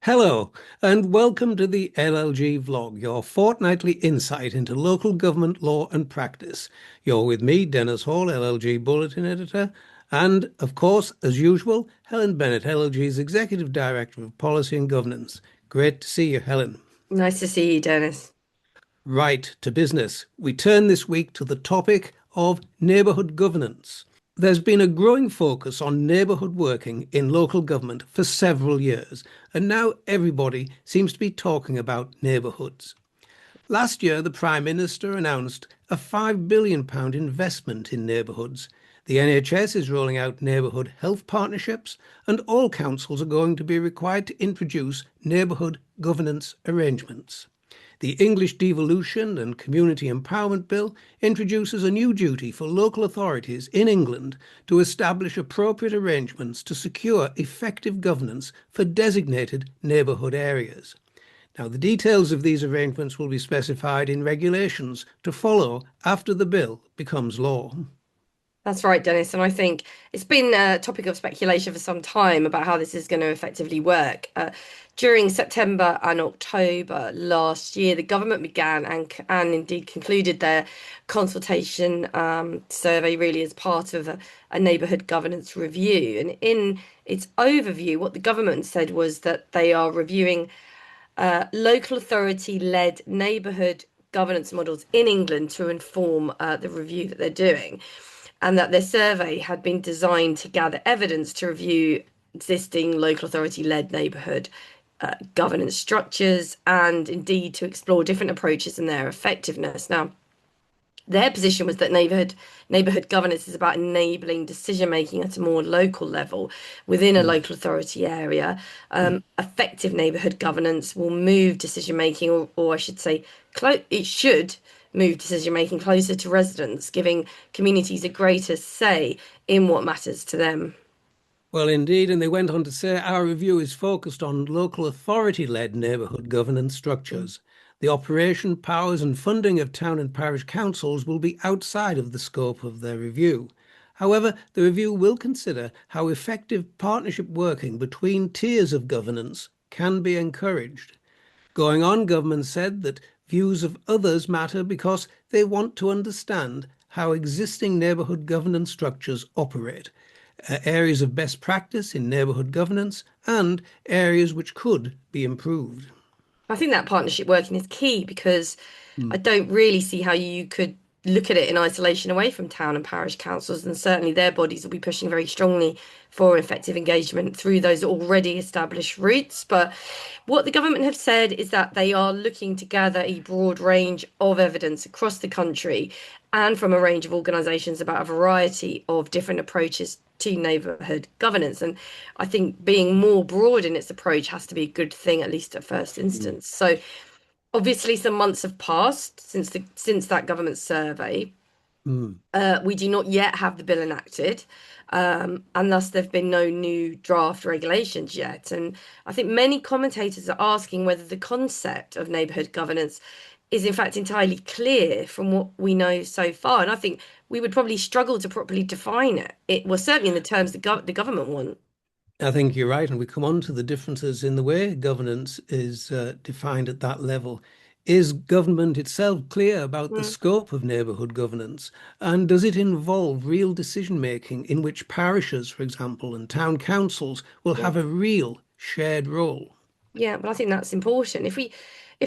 Hello, and welcome to the LLG vlog, your fortnightly insight into local government law and practice. You're with me, Dennis Hall, LLG Bulletin Editor, and, of course, as usual, Helen Bennett, LLG's Executive Director of Policy and Governance. Great to see you, Helen. Nice to see you, Dennis. Right to business. We turn this week to the topic of neighbourhood governance. There's been a growing focus on neighbourhood working in local government for several years, and now everybody seems to be talking about neighbourhoods. Last year, the Prime Minister announced a £5 billion investment in neighbourhoods. The NHS is rolling out neighbourhood health partnerships, and all councils are going to be required to introduce neighbourhood governance arrangements. The English Devolution and Community Empowerment Bill introduces a new duty for local authorities in England to establish appropriate arrangements to secure effective governance for designated neighbourhood areas. Now, the details of these arrangements will be specified in regulations to follow after the bill becomes law. That's right, Dennis. And I think it's been a topic of speculation for some time about how this is going to effectively work. During September and October last year, the government began and indeed concluded their consultation survey really as part of a neighbourhood governance review. And in its overview, what the government said was that they are reviewing local authority-led neighbourhood governance models in England to inform the review that they're doing, and that their survey had been designed to gather evidence to review existing local authority-led neighbourhood governance structures and indeed to explore different approaches and their effectiveness. Now, their position was that neighbourhood governance is about enabling decision making at a more local level within a Mm. local authority area. Effective neighbourhood governance will move decision making, or I should say, it should move decision making closer to residents, giving communities a greater say in what matters to them. Well, indeed, and they went on to say our review is focused on local authority-led neighbourhood governance structures. The operation, powers and funding of town and parish councils will be outside of the scope of their review. However, the review will consider how effective partnership working between tiers of governance can be encouraged. Going on, government said that views of others matter because they want to understand how existing neighbourhood governance structures operate, areas of best practice in neighbourhood governance, and areas which could be improved. I think that partnership working is key because Mm. I don't really see how you could look at it in isolation away from town and parish councils, and certainly their bodies will be pushing very strongly for effective engagement through those already established routes. But what the government have said is that they are looking to gather a broad range of evidence across the country and from a range of organisations about a variety of different approaches to neighbourhood governance. And I think being more broad in its approach has to be a good thing, at least at first Mm. instance. So obviously some months have passed since that government survey. Mm. We do not yet have the bill enacted, and thus there have been no new draft regulations yet. And I think many commentators are asking whether the concept of neighbourhood governance is in fact entirely clear from what we know so far. And I think we would probably struggle to properly define it. It was certainly in the terms the government want. I think you're right, and we come on to the differences in the way governance is defined at that level. Is government itself clear about the Mm, scope of neighbourhood governance? And does it involve real decision making in which parishes, for example, and town councils will yeah. have a real shared role? Yeah, but I think that's important. If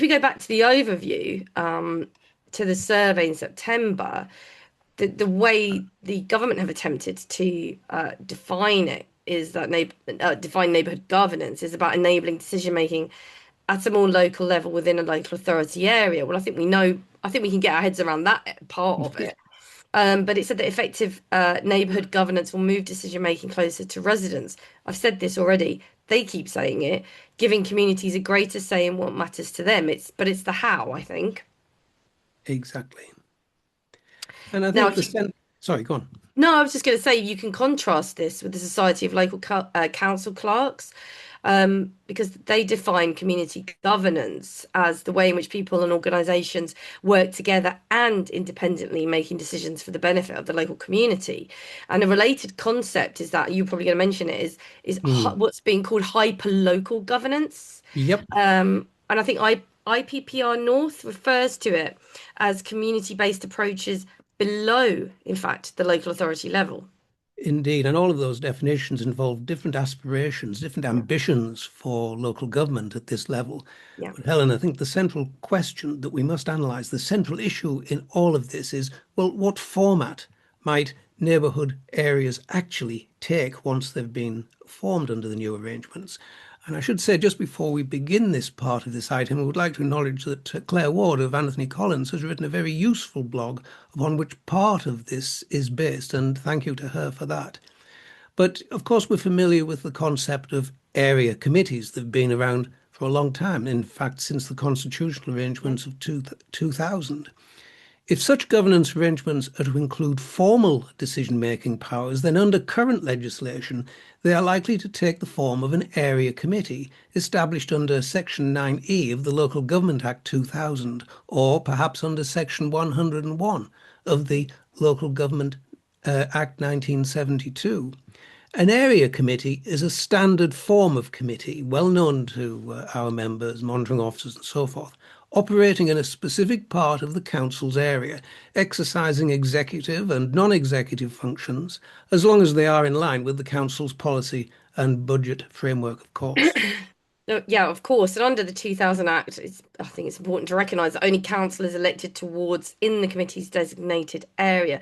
we go back to the overview, to the survey in September, the way the government have attempted to define it is that define neighbourhood governance is about enabling decision making at a more local level within a local authority area. Well, I think we can get our heads around that part of Yeah, it. But it said that effective neighbourhood governance will move decision making closer to residents. I've said this already. They keep saying it, giving communities a greater say in what matters to them. It's the how, I think. exactly. And I Now, think if you sorry, go on. No, I was just going to say you can contrast this with the Society of Local Council Clerks. because they define community governance as the way in which people and organisations work together and independently making decisions for the benefit of the local community. And a related concept is that you're probably going to mention it Hmm. what's being called hyper-local governance. Yep. And I think IPPR North refers to it as community-based approaches below, in fact, the local authority level. Indeed, and all of those definitions involve different aspirations, different Yeah, ambitions for local government at this level. yeah. But Helen, I think the central question that we must analyse, the central issue in all of this is, well, what format might neighbourhood areas actually take once they've been formed under the new arrangements? And I should say, just before we begin this part of this item, I would like to acknowledge that Claire Ward of Anthony Collins has written a very useful blog upon which part of this is based, and thank you to her for that. But of course, we're familiar with the concept of area committees that have been around for a long time, in fact, since the constitutional Yeah. arrangements of 2000. If such governance arrangements are to include formal decision-making powers, then under current legislation, they are likely to take the form of an area committee established under Section 9E of the Local Government Act 2000, or perhaps under Section 101 of the Local Government Act 1972. An area committee is a standard form of committee, well known to our members, monitoring officers, and so forth, operating in a specific part of the council's area, exercising executive and non-executive functions, as long as they are in line with the council's policy and budget framework, of course. No, yeah, of course. And under the 2000 Act, I think it's important to recognise that only councillors elected towards in the committee's designated area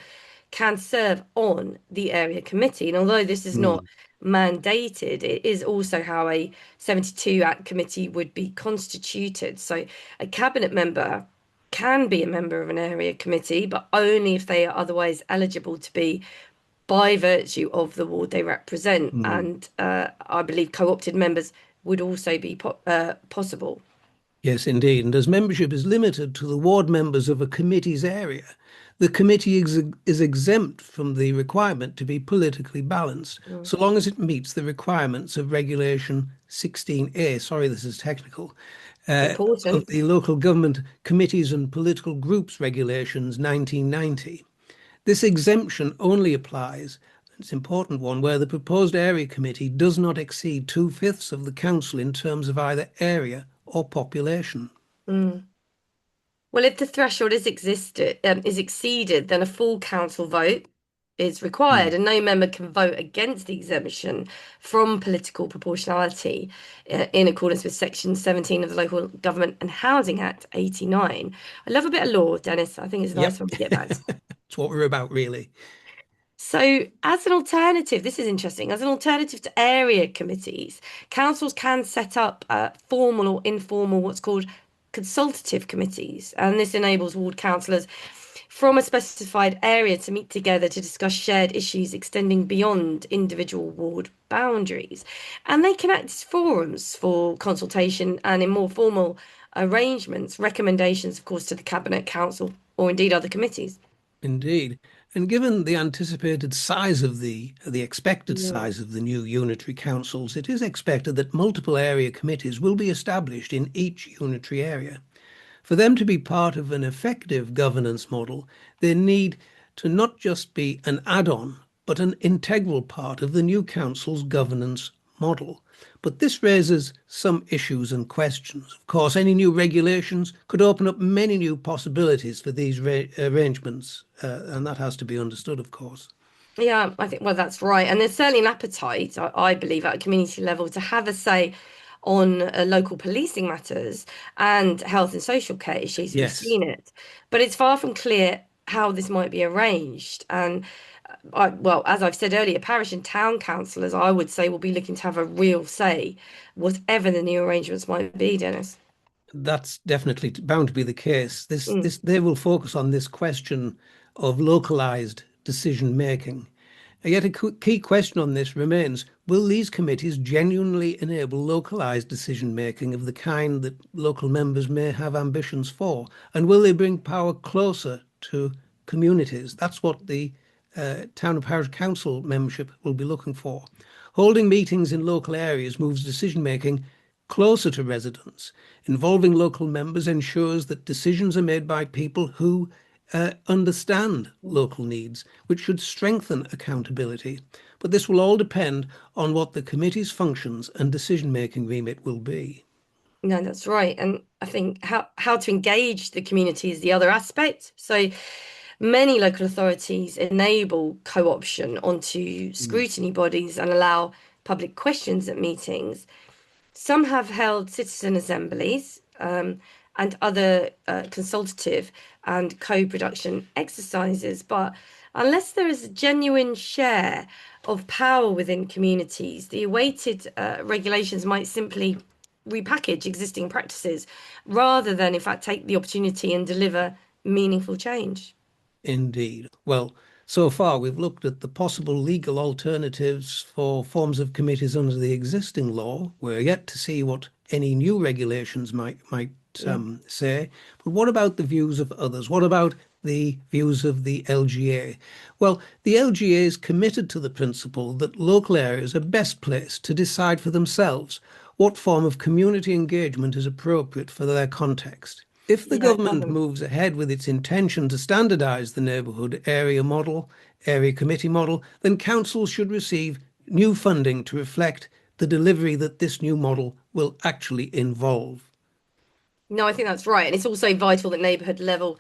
can serve on the area committee. And although this is not Hmm. mandated, it is also how a 72 Act committee would be constituted. So a cabinet member can be a member of an area committee, but only if they are otherwise eligible to be by virtue of the ward they represent. Hmm. And I believe co-opted members would also be possible. Yes, indeed. And as membership is limited to the ward members of a committee's area, the committee is exempt from the requirement to be politically balanced, Mm. so long as it meets the requirements of Regulation 16A, sorry, this is technical, uh, of Important. the Local Government Committees and Political Groups Regulations 1990. This exemption only applies, it's an important one, where the proposed area committee does not exceed two-fifths of the council in terms of either area or population. Mm. Well, if the threshold is exceeded, then a full council vote is required, Hmm. and no member can vote against the exemption from political proportionality in accordance with Section 17 of the Local Government and Housing Act 89. I love a bit of law, Dennis. I think it's a nice Yep. one to get back to. It's what we're about, really. So, as an alternative, this is interesting. As an alternative to area committees, councils can set up formal or informal, what's called consultative committees. And this enables ward councillors from a specified area to meet together to discuss shared issues extending beyond individual ward boundaries. And they can act as forums for consultation and in more formal arrangements, recommendations, of course, to the Cabinet, Council, or indeed other committees. Indeed. And given the anticipated size of the expected Yeah. size of the new unitary councils, it is expected that multiple area committees will be established in each unitary area. For them to be part of an effective governance model, they need to not just be an add-on, but an integral part of the new council's governance model. But this raises some issues and questions. Of course, any new regulations could open up many new possibilities for these arrangements, and that has to be understood, of course. Yeah, I think, well, that's right. And there's certainly an appetite, I believe, at a community level to have a say on local policing matters and health and social care issues. We've Yes, seen it. But it's far from clear how this might be arranged. And well, as I've said earlier, parish and town councillors, I would say, will be looking to have a real say, whatever the new arrangements might be, Dennis. that's definitely bound to be the case. Mm. They will focus on this question of localized decision making. Yet a key question on this remains, will these committees genuinely enable localised decision making of the kind that local members may have ambitions for? And will they bring power closer to communities? That's what the town and parish council membership will be looking for. Holding meetings in local areas moves decision-making closer to residents. Involving local members ensures that decisions are made by people who understand local needs, which should strengthen accountability. But this will all depend on what the committee's functions and decision-making remit will be. No, that's right. And I think how to engage the community is the other aspect. So many local authorities enable co-option onto Mm. scrutiny bodies and allow public questions at meetings. Some have held citizen assemblies and other consultative and co-production exercises, but unless there is a genuine share of power within communities, the awaited regulations might simply repackage existing practices rather than, in fact, take the opportunity and deliver meaningful change. Indeed. Well, so far we've looked at the possible legal alternatives for forms of committees under the existing law. We're yet to see what any new regulations might Yeah. say. But what about the views of others? What about the views of the LGA? Well, the LGA is committed to the principle that local areas are best placed to decide for themselves what form of community engagement is appropriate for their context. If the Yeah, government moves ahead with its intention to standardise the neighbourhood area committee model, then councils should receive new funding to reflect the delivery that this new model will actually involve. no, I think that's right. And it's also vital that neighbourhood level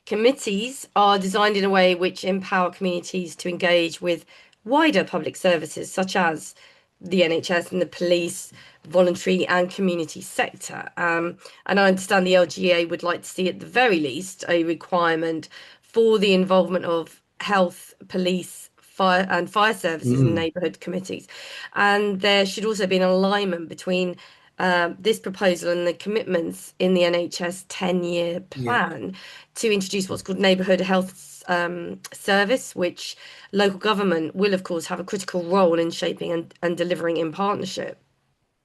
committees are designed in a way which empower communities to engage with wider public services, such as the NHS and the police, voluntary and community sector. And I understand the LGA would like to see, at the very least, a requirement for the involvement of health, police, fire services and Mm, neighbourhood committees. And there should also be an alignment between this proposal and the commitments in the NHS 10-year yeah. plan to introduce what's called neighbourhood health service, which local government will, of course, have a critical role in shaping and delivering in partnership.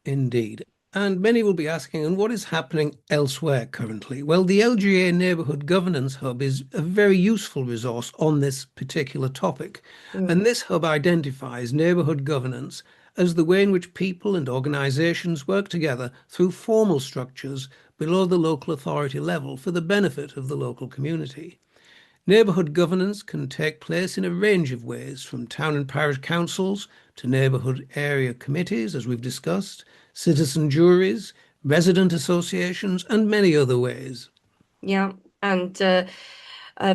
Indeed. And many will be asking, and what is happening elsewhere currently? Well, the LGA Neighbourhood Governance Hub is a very useful resource on this particular topic. Mm. And this hub identifies neighbourhood governance as the way in which people and organisations work together through formal structures below the local authority level for the benefit of the local community. Neighbourhood governance can take place in a range of ways, from town and parish councils to neighbourhood area committees, as we've discussed, citizen juries, resident associations, and many other ways. Yeah, and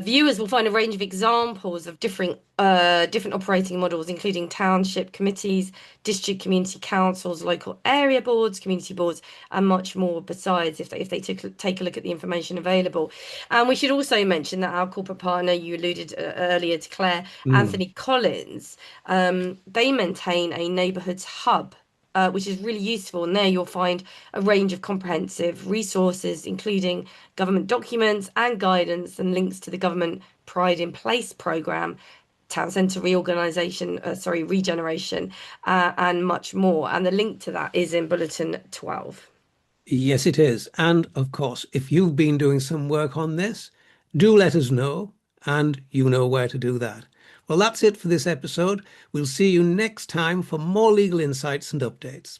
viewers will find a range of examples of different operating models, including township committees, district community councils, local area boards, community boards, and much more besides if they take a look at the information available. And we should also mention that our corporate partner, you alluded earlier to Claire, Mm. Anthony Collins, they maintain a neighbourhoods hub which is really useful. And there you'll find a range of comprehensive resources, including government documents and guidance and links to the government Pride in Place programme, town centre regeneration, and much more. And the link to that is in Bulletin 12. Yes, it is. And of course, if you've been doing some work on this, do let us know, and you know where to do that. Well, that's it for this episode. We'll see you next time for more legal insights and updates.